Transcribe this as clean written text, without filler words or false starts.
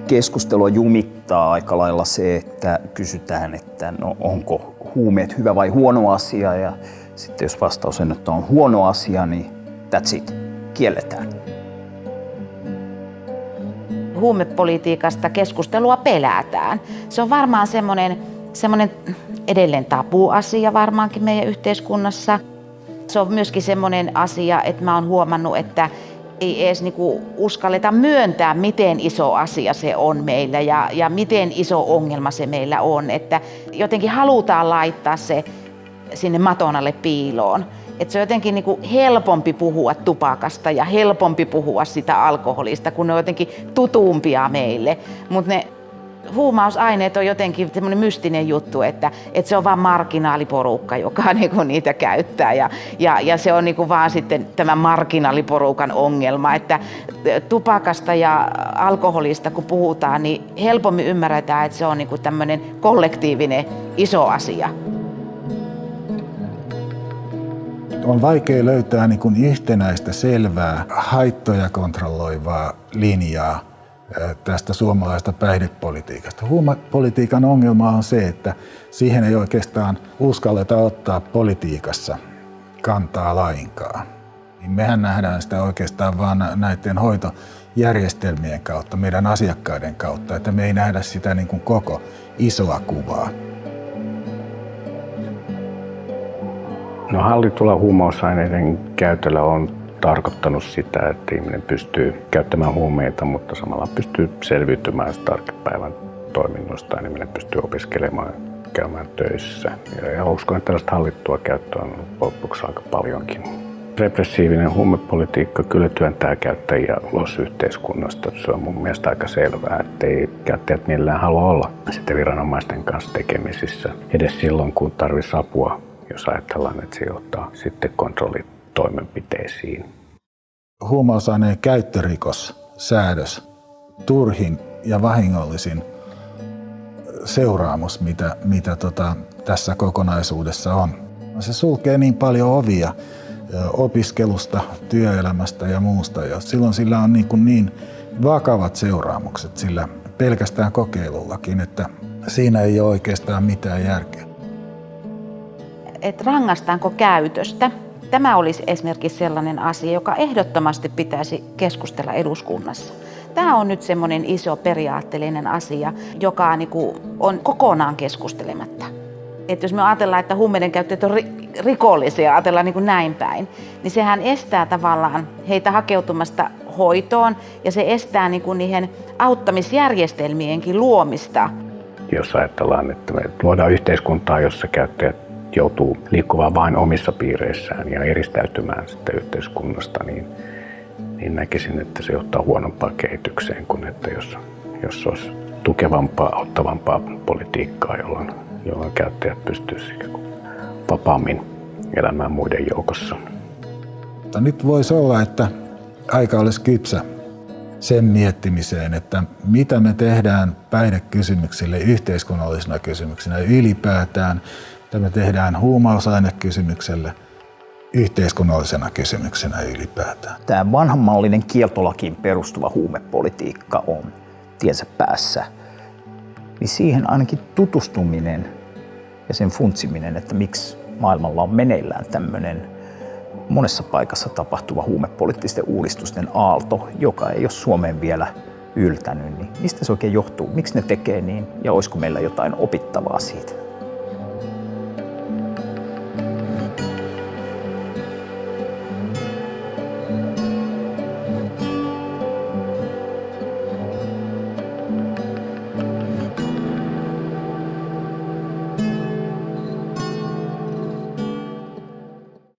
Keskustelua jumittaa aika lailla se, että kysytään, että no, onko huumeet hyvä vai huono asia, ja sitten jos vastaus on, että on huono asia, niin that's it, kielletään. Huumepolitiikasta keskustelua pelätään. Se on varmaan semmoinen edelleen tabu-asia varmaankin meidän yhteiskunnassa. Se on myöskin semmoinen asia, että mä oon huomannut, että ei edes uskalleta myöntää, miten iso asia se on meillä ja miten iso ongelma se meillä on. Että jotenkin halutaan laittaa se sinne maton alle piiloon. Että se on jotenkin helpompi puhua tupakasta ja helpompi puhua sitä alkoholista, kun ne on jotenkin tutumpia meille. Mutta ne huumausaineet on jotenkin semmoinen mystinen juttu, että se on vain marginaaliporukka, joka niitä käyttää. Ja se on vaan sitten tämän marginaaliporukan ongelma, että tupakasta ja alkoholista kun puhutaan, niin helpommin ymmärretään, että se on tämmöinen kollektiivinen iso asia. On vaikea löytää yhtenäistä, selvää, haittoja kontrolloivaa linjaa tästä suomalaisesta päihdepolitiikasta. Huumepolitiikan ongelma on se, että siihen ei oikeastaan uskalleta ottaa politiikassa kantaa lainkaan. Mehän nähdään sitä oikeastaan vain näiden hoitojärjestelmien kautta, meidän asiakkaiden kautta, että me ei nähdä sitä koko isoa kuvaa. No, hallitulla huumausaineiden käytöllä on tarkoittanut sitä, että ihminen pystyy käyttämään huumeita, mutta samalla pystyy selviytymään arkipäivän toiminnoista ja ihminen pystyy opiskelemaan, käymään töissä. Ja uskon, että tällaista hallittua käyttöä on loppuksi aika paljonkin. Repressiivinen huumepolitiikka kyllä työntää käyttäjiä ulos yhteiskunnasta. Se on mun mielestä aika selvää, että ei käyttäjät millään halua olla sitten viranomaisten kanssa tekemisissä edes silloin, kun tarvitsisi apua, jos ajatellaan, että se johtaa sitten kontrollitoimenpiteisiin. Huumausaineen käyttörikossäädös, turhin ja vahingollisin seuraamus, mitä tässä kokonaisuudessa on. Se sulkee niin paljon ovia opiskelusta, työelämästä ja muusta, ja silloin sillä on niin vakavat seuraamukset sillä pelkästään kokeilullakin, että siinä ei ole oikeastaan mitään järkeä. Että rangaistaanko käytöstä? Tämä olisi esimerkiksi sellainen asia, joka ehdottomasti pitäisi keskustella eduskunnassa. Tämä on nyt semmoinen iso periaatteellinen asia, joka on kokonaan keskustelematta. Että jos me ajatellaan, että huumeiden käyttäjät on rikollisia, ajatellaan näin päin, niin sehän estää tavallaan heitä hakeutumasta hoitoon ja se estää niihin auttamisjärjestelmienkin luomista. Jos ajatellaan, että me luodaan yhteiskuntaa, jossa käyttäjät joutuu liikkumaan vain omissa piireissään ja eristäytymään sitten yhteiskunnasta, niin näkisin, että se johtaa huonompaan kehitykseen kuin että jos olisi tukevampaa, auttavampaa politiikkaa, jolloin käyttäjät pystyisivät vapaammin elämään muiden joukossa. Nyt voisi olla, että aika olisi kypsä sen miettimiseen, että mitä me tehdään päihdekysymyksille yhteiskunnallisina kysymyksinä ylipäätään, mitä me tehdään huumausainekysymykselle yhteiskunnallisena kysymyksenä ylipäätään. Tämä vanhanmallinen kieltolakiin perustuva huumepolitiikka on tiensä päässä. Niin siihen ainakin tutustuminen ja sen funtsiminen, että miksi maailmalla on meneillään tämmöinen monessa paikassa tapahtuva huumepoliittisten uudistusten aalto, joka ei ole Suomeen vielä yltänyt, niin mistä se oikein johtuu? Miksi ne tekee niin ja olisiko meillä jotain opittavaa siitä?